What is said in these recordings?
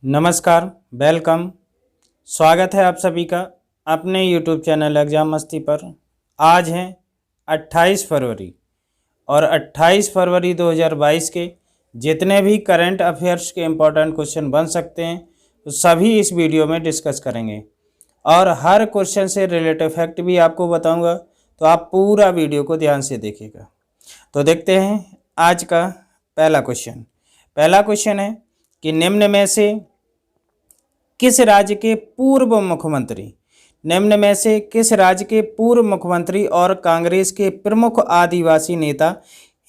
नमस्कार, वेलकम। स्वागत है आप सभी का अपने YouTube चैनल एग्जाम मस्ती पर। आज है 28 फरवरी और 28 फरवरी 2022 के जितने भी करंट अफेयर्स के इम्पोर्टेंट क्वेश्चन बन सकते हैं तो सभी इस वीडियो में डिस्कस करेंगे और हर क्वेश्चन से रिलेटेड फैक्ट भी आपको बताऊंगा, तो आप पूरा वीडियो को ध्यान से देखिएगा। तो देखते हैं आज का पहला क्वेश्चन है कि निम्न में से किस राज्य के पूर्व मुख्यमंत्री और कांग्रेस के प्रमुख आदिवासी नेता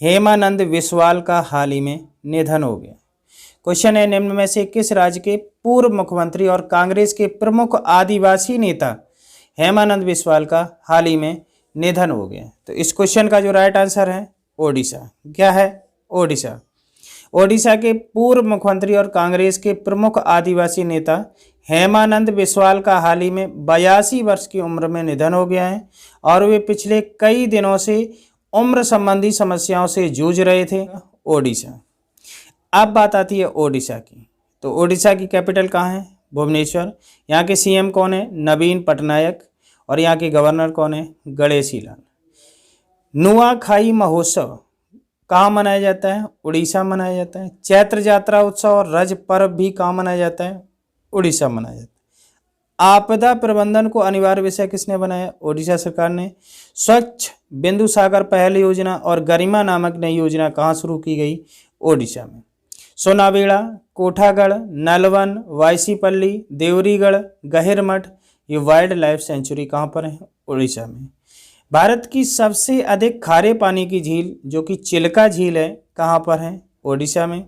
हेमानंद बिस्वाल का हाल ही में निधन हो गया। क्वेश्चन है, निम्न में से किस राज्य के पूर्व मुख्यमंत्री और कांग्रेस के प्रमुख आदिवासी नेता हेमानंद बिस्वाल का हाल ही में निधन हो गया। तो इस क्वेश्चन का जो राइट आंसर है ओडिशा। क्या है? ओडिशा। ओडिशा के पूर्व मुख्यमंत्री और कांग्रेस के प्रमुख आदिवासी नेता हेमानंद बिस्वाल का हाल ही में 82 वर्ष की उम्र में निधन हो गया है और वे पिछले कई दिनों से उम्र संबंधी समस्याओं से जूझ रहे थे। ओडिशा। अब बात आती है ओडिशा की। तो ओडिशा की कैपिटल कहाँ है? भुवनेश्वर। यहाँ के सीएम कौन है? नवीन पटनायक। और यहाँ के गवर्नर कौन है? गणेशी लाल। नुआखाई महोत्सव कहाँ मनाया जाता है? उड़ीसा मनाया जाता है। चैत्र यात्रा उत्सव और रज पर्व भी कहाँ मनाया जाता है? उड़ीसा मनाया जाता है। आपदा प्रबंधन को अनिवार्य विषय किसने बनाया? ओडिशा सरकार ने। स्वच्छ बिंदु सागर पहल योजना और गरिमा नामक नई योजना कहाँ शुरू की गई? ओडिशा में। सोनाबेड़ा, कोठागढ़, नलवन, वाईसीपल्ली, देवरीगढ़, गहिरमठ ये वाइल्ड लाइफ सेंचुरी कहाँ पर है? उड़ीसा में। भारत की सबसे अधिक खारे पानी की झील जो कि चिल्का झील है कहाँ पर है? ओडिशा में।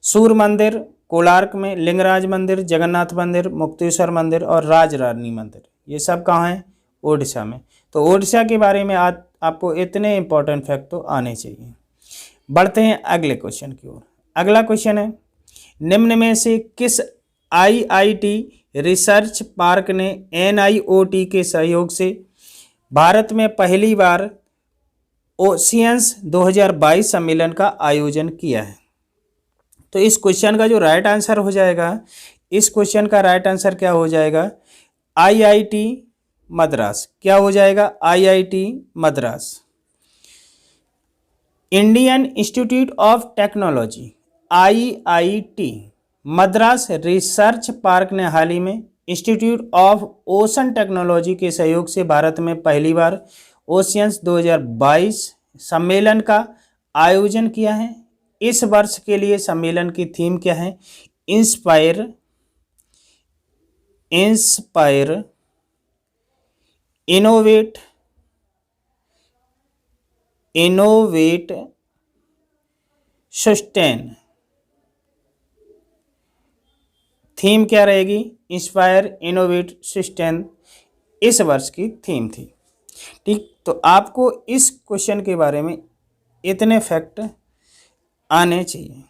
सूर्य मंदिर कोणार्क में, लिंगराज मंदिर, जगन्नाथ मंदिर, मुक्तेश्वर मंदिर और राजरानी मंदिर ये सब कहाँ हैं? ओडिशा में। तो ओडिशा के बारे में आज आपको इतने इंपॉर्टेंट फैक्ट तो आने चाहिए। बढ़ते हैं अगले क्वेश्चन की ओर। अगला क्वेश्चन है, निम्न में से किस आईआईटी रिसर्च पार्क ने एनआईओटी के सहयोग से भारत में पहली बार ओशियंस 2022 सम्मेलन का आयोजन किया है? तो इस क्वेश्चन का जो राइट आंसर हो जाएगा, इस क्वेश्चन का राइट आंसर क्या हो जाएगा? आईआईटी मद्रास। क्या हो जाएगा? IIT Madras. Indian institute of technology IIT Madras research park ने हाल ही में इंस्टीट्यूट ऑफ ओशन टेक्नोलॉजी के सहयोग से भारत में पहली बार ओशियंस 2022 सम्मेलन का आयोजन किया है। इस वर्ष के लिए सम्मेलन की थीम क्या है? Inspire innovate sustain. थीम क्या रहेगी? इंस्पायर इनोवेट सस्टेन इस वर्ष की थीम थी। ठीक, तो आपको इस क्वेश्चन के बारे में इतने फैक्ट आने चाहिए।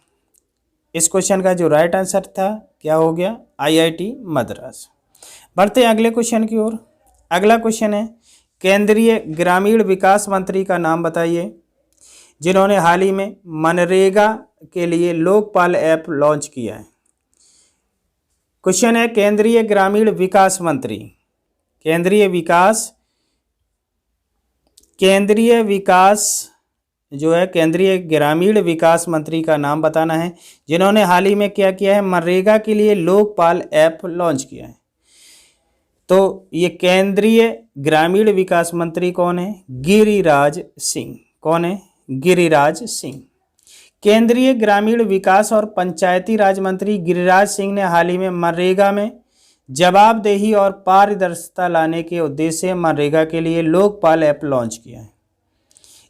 इस क्वेश्चन का जो राइट आंसर था क्या हो गया? आईआईटी मद्रास। बढ़ते हैं अगले क्वेश्चन की ओर। अगला क्वेश्चन है, केंद्रीय ग्रामीण विकास मंत्री का नाम बताइए जिन्होंने हाल ही में मनरेगा के लिए लोकपाल ऐप लॉन्च किया है। क्वेश्चन है, केंद्रीय ग्रामीण विकास मंत्री, केंद्रीय ग्रामीण विकास मंत्री का नाम बताना है जिन्होंने हाल ही में क्या किया है? मनरेगा के लिए लोकपाल ऐप लॉन्च किया है। तो ये केंद्रीय ग्रामीण विकास मंत्री कौन है? गिरिराज सिंह। कौन है? गिरिराज सिंह। केंद्रीय ग्रामीण विकास और पंचायती राज मंत्री गिरिराज सिंह ने हाल ही में मनरेगा में जवाबदेही और पारदर्शिता लाने के उद्देश्य से मनरेगा के लिए लोकपाल ऐप लॉन्च किया है।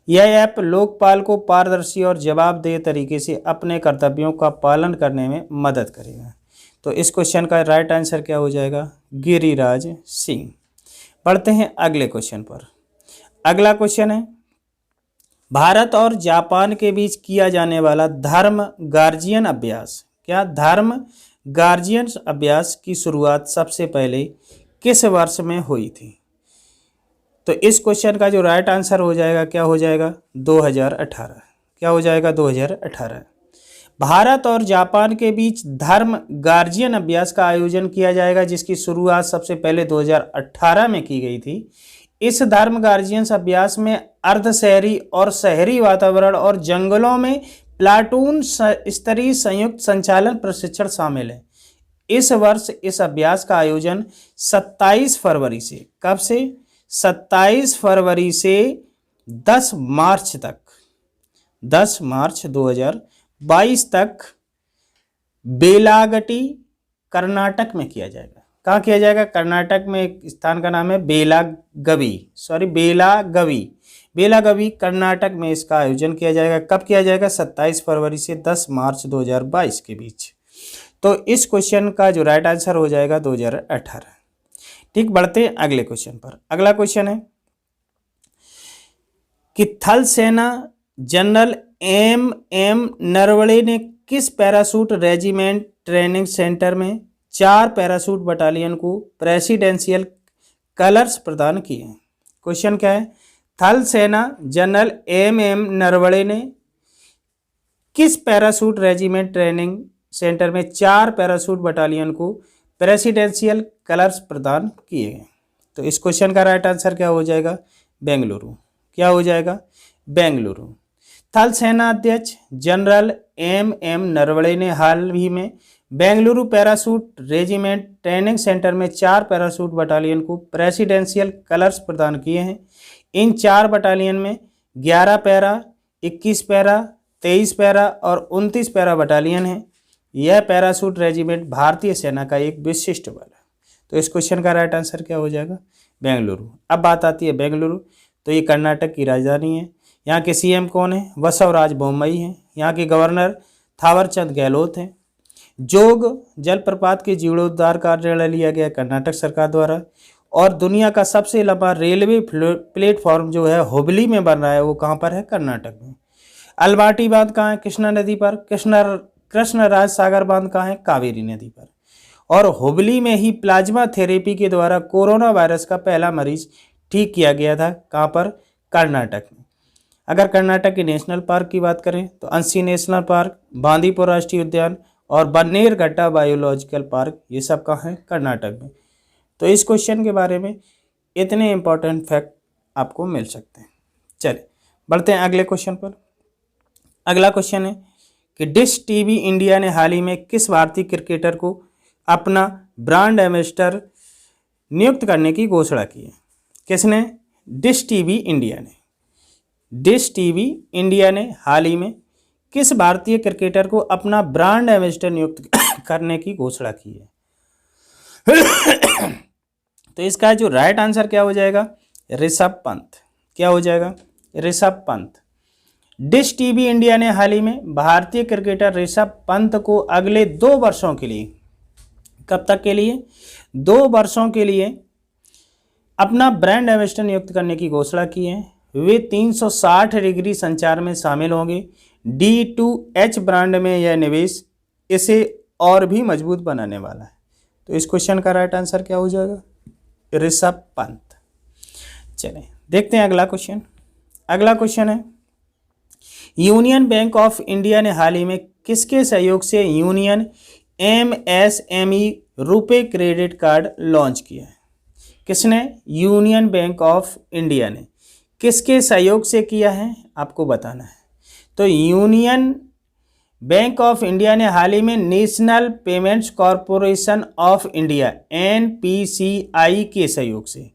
यह ऐप लोकपाल को पारदर्शी और जवाबदेह तरीके से अपने कर्तव्यों का पालन करने में मदद करेगा। तो इस क्वेश्चन का राइट आंसर क्या हो जाएगा? गिरिराज सिंह। बढ़ते हैं अगले क्वेश्चन पर। अगला क्वेश्चन है, भारत और जापान के बीच किया जाने वाला धर्म गार्जियन अभ्यास, क्या धर्म गार्जियन अभ्यास की शुरुआत सबसे पहले किस वर्ष में हुई थी? तो इस क्वेश्चन का जो राइट आंसर हो जाएगा क्या हो जाएगा? 2018। क्या हो जाएगा? 2018। भारत और जापान के बीच धर्म गार्जियन अभ्यास का आयोजन किया जाएगा, जिसकी शुरुआत सबसे पहले 2018 में की गई थी। इस धर्म गार्जियंस अभ्यास में अर्ध शहरी और शहरी वातावरण और जंगलों में प्लाटून स्तरीय संयुक्त संचालन प्रशिक्षण शामिल है। इस वर्ष इस अभ्यास का आयोजन 27 फरवरी से, कब से? 27 फरवरी से 10 मार्च तक, 10 मार्च 2022 तक बेलागटी कर्नाटक में किया जाएगा। कहाँ किया जाएगा? कर्नाटक में एक स्थान का नाम है बेलागवी कर्नाटक में इसका आयोजन किया जाएगा। कब किया जाएगा? 27 फरवरी से 10 मार्च 2022 के बीच। तो इस क्वेश्चन का जो राइट आंसर हो जाएगा 2018। ठीक, बढ़ते हैं अगले क्वेश्चन पर। अगला क्वेश्चन है कि थल सेना जनरल एम नरवणे ने किस पैराशूट रेजिमेंट ट्रेनिंग सेंटर में 4 पैराशूट बटालियन को प्रेसिडेंशियल कलर्स प्रदान किए हैं? क्वेश्चन क्या है? थल सेना जनरल एम नरवणे ने किस पैराशूट रेजिमेंट ट्रेनिंग सेंटर में 4 पैराशूट बटालियन को प्रेसिडेंशियल कलर्स प्रदान किए हैं? तो इस क्वेश्चन का राइट आंसर क्या हो जाएगा? बेंगलुरु। क्या हो जाएगा? बेंगलुरु। थल सेना अध्यक्ष जनरल एम नरवणे ने हाल ही में Bengaluru parachute regiment training centre में 4 पैराशूट बटालियन को प्रेसिडेंशियल कलर्स प्रदान किए हैं। इन 4 बटालियन में 11 पैरा, 21 पैरा, 23 पैरा और 29 पैरा बटालियन है। यह पैराशूट रेजिमेंट भारतीय सेना का एक विशिष्ट बल है। तो इस क्वेश्चन का राइट आंसर क्या हो जाएगा? बेंगलुरु। अब बात आती है बेंगलुरु, तो ये कर्नाटक की राजधानी है। यहाँ के सीएम कौन है? बसवराज बोम्मई हैं। यहाँ के गवर्नर थावरचंद गहलोत हैं। जोग जलप्रपात के जीर्णोद्धार कार्य लिया गया कर्नाटक सरकार द्वारा। और दुनिया का सबसे लंबा रेलवे प्लेटफॉर्म जो है हुबली में बन रहा है, वो कहाँ पर है? कर्नाटक में। अलमाटी बांध कहाँ है? कृष्णा नदी पर। कृष्णराज सागर बांध कहाँ है? कावेरी नदी पर। और हुबली में ही प्लाज्मा थेरेपी के द्वारा कोरोना वायरस का पहला मरीज ठीक किया गया था। कहाँ पर? कर्नाटक में। अगर कर्नाटक के नेशनल पार्क की बात करें तो अंसी नेशनल पार्क, बांदीपुर राष्ट्रीय उद्यान और बन्नेरघट्टा बायोलॉजिकल पार्क, ये सब कहाँ हैं? कर्नाटक में। तो इस क्वेश्चन के बारे में इतने इंपॉर्टेंट फैक्ट आपको मिल सकते हैं। चलिए बढ़ते हैं अगले क्वेश्चन पर। अगला क्वेश्चन है कि डिश टीवी इंडिया ने हाल ही में किस भारतीय क्रिकेटर को अपना ब्रांड एम्बेसडर नियुक्त करने की घोषणा की है? किसने? डिश टीवी इंडिया ने हाल ही में किस भारतीय क्रिकेटर को अपना ब्रांड एम्बेसडर नियुक्त करने की घोषणा की है? तो इसका जो राइट आंसर क्या हो जाएगा? ऋषभ पंत। क्या हो जाएगा? Rishabh Pant. Dish TV India ने हाल ही में भारतीय क्रिकेटर ऋषभ पंत को अगले 2 वर्षों के लिए, कब तक के लिए? 2 वर्षों के लिए अपना ब्रांड एम्बेसडर नियुक्त करने की घोषणा की है। वे 360 डिग्री संचार में शामिल होंगे। D2H ब्रांड में यह निवेश इसे और भी मजबूत बनाने वाला है। तो इस क्वेश्चन का राइट आंसर क्या हो जाएगा? ऋषभ पंत। चलें देखते हैं अगला क्वेश्चन। अगला क्वेश्चन है यूनियन बैंक ऑफ इंडिया ने हाल ही में किसके सहयोग से union MSME RuPay credit card launch किया है? किसने? यूनियन बैंक ऑफ इंडिया ने किसके सहयोग से किया है? आपको बताना है। तो यूनियन बैंक ऑफ इंडिया ने हाल ही में national payments corporation of India NPCI के सहयोग से,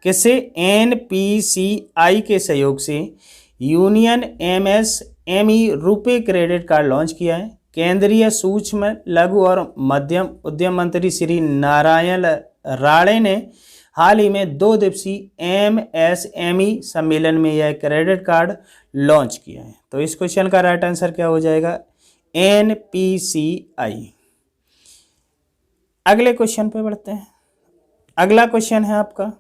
किससे? NPCI के सहयोग से union MSME RuPay credit card launch किया है। केंद्रीय सूक्ष्म लघु और मध्यम उद्यम मंत्री श्री नारायण राणे ने हाल ही में 2 दिवसीय MSME सम्मेलन में यह क्रेडिट कार्ड लॉन्च किया है। तो इस क्वेश्चन का राइट आंसर क्या हो जाएगा? NPCI। अगले क्वेश्चन पे बढ़ते हैं। अगला क्वेश्चन है आपका,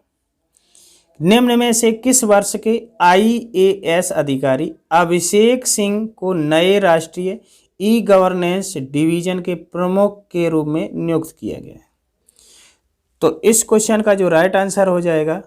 निम्न में से किस वर्ष के IAS अधिकारी अभिषेक सिंह को नए राष्ट्रीय ई-गवर्नेंस डिवीजन के प्रमुख के रूप में नियुक्त किया गया है? तो इस क्वेश्चन का जो राइट आंसर हो जाएगा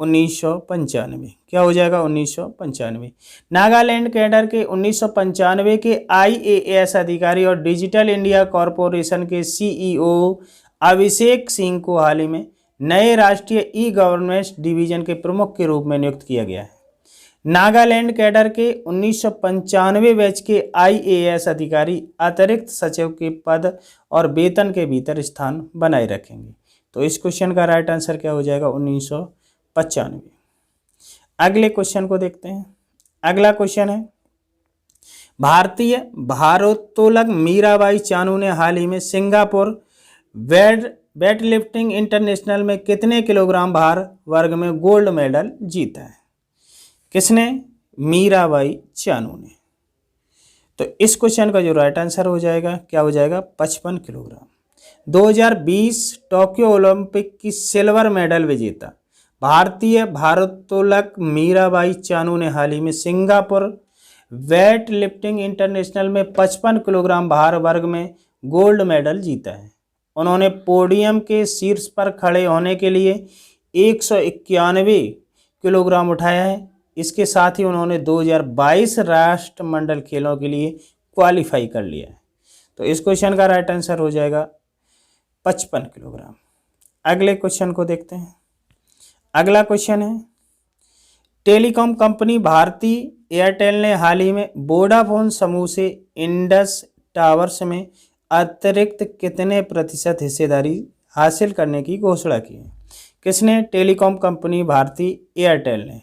1995। क्या हो जाएगा? 1995। नागालैंड कैडर के 1995 के IAS अधिकारी और डिजिटल इंडिया कॉरपोरेशन के CEO अभिषेक सिंह को हाल ही में नए राष्ट्रीय ई गवर्नेंस डिवीजन के प्रमुख के रूप में नियुक्त किया गया है। नागालैंड कैडर के 1995 बैच के IAS अधिकारी अतिरिक्त सचिव के पद और वेतन के भीतर स्थान बनाए रखेंगे। तो इस क्वेश्चन का राइट आंसर क्या हो जाएगा? 1995। अगले क्वेश्चन को देखते हैं। अगला क्वेश्चन है, भारतीय भारोत्तोलक मीराबाई चानू ने हाल ही में सिंगापुर वेट लिफ्टिंग इंटरनेशनल में कितने किलोग्राम भार वर्ग में गोल्ड मेडल जीता है? किसने? मीराबाई चानू ने। तो इस क्वेश्चन का जो राइट आंसर हो जाएगा, क्या हो जाएगा? 55 किलोग्राम। 2020 टोक्यो ओलंपिक की सिल्वर मेडल विजेता भारतीय भारोत्तोलक मीराबाई चानू ने हाल ही में सिंगापुर वेट लिफ्टिंग इंटरनेशनल में 55 किलोग्राम भार वर्ग में गोल्ड मेडल जीता है। उन्होंने पोडियम के शीर्ष पर खड़े होने के लिए 191 किलोग्राम उठाया है। इसके साथ ही उन्होंने 2022 राष्ट्रमंडल खेलों के लिए क्वालिफाई कर लिया है। तो इस क्वेश्चन का राइट आंसर हो जाएगा 55 किलोग्राम। अगले क्वेश्चन को देखते हैं। अगला क्वेश्चन है, टेलीकॉम कंपनी भारती एयरटेल ने हाल ही में वोडाफोन समूह से इंडस टावर्स में अतिरिक्त कितने प्रतिशत हिस्सेदारी हासिल करने की घोषणा की है? किसने? टेलीकॉम कंपनी भारती एयरटेल ने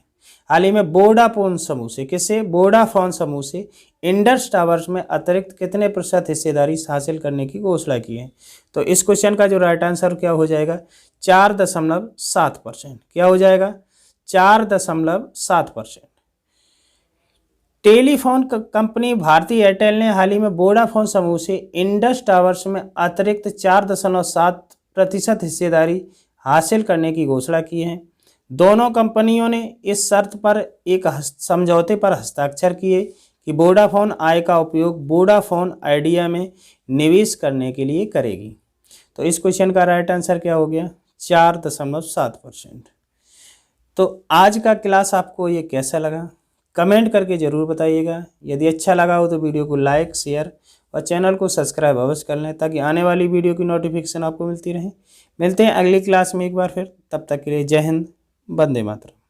हाल ही में वोडाफोन समूह से, किसे? वोडाफोन समूह से इंडस टावर्स में अतिरिक्त कितने प्रतिशत हिस्सेदारी हासिल करने की घोषणा की है? तो इस क्वेश्चन का जो राइट आंसर क्या हो जाएगा? 4.7%। क्या हो जाएगा? 4.7%। टेलीफोन कंपनी भारती एयरटेल ने हाल ही में वोडाफोन समूह से इंडस टावर्स में अतिरिक्त 4.7% हिस्सेदारी हासिल करने की घोषणा की है। दोनों कंपनियों ने इस शर्त पर एक समझौते पर हस्ताक्षर किए कि वोडाफोन आय का उपयोग वोडाफोन आइडिया में निवेश करने के लिए करेगी। तो इस क्वेश्चन का राइट आंसर क्या हो गया? 4.7%। तो आज का क्लास आपको ये कैसा लगा? कमेंट करके ज़रूर बताइएगा। यदि अच्छा लगा हो तो वीडियो को लाइक, शेयर और चैनल को सब्सक्राइब अवश्य कर लें ताकि आने वाली वीडियो की नोटिफिकेशन आपको मिलती रहे। मिलते हैं अगली क्लास में एक बार फिर। तब तक के लिए जय हिंद, वंदे मातरम।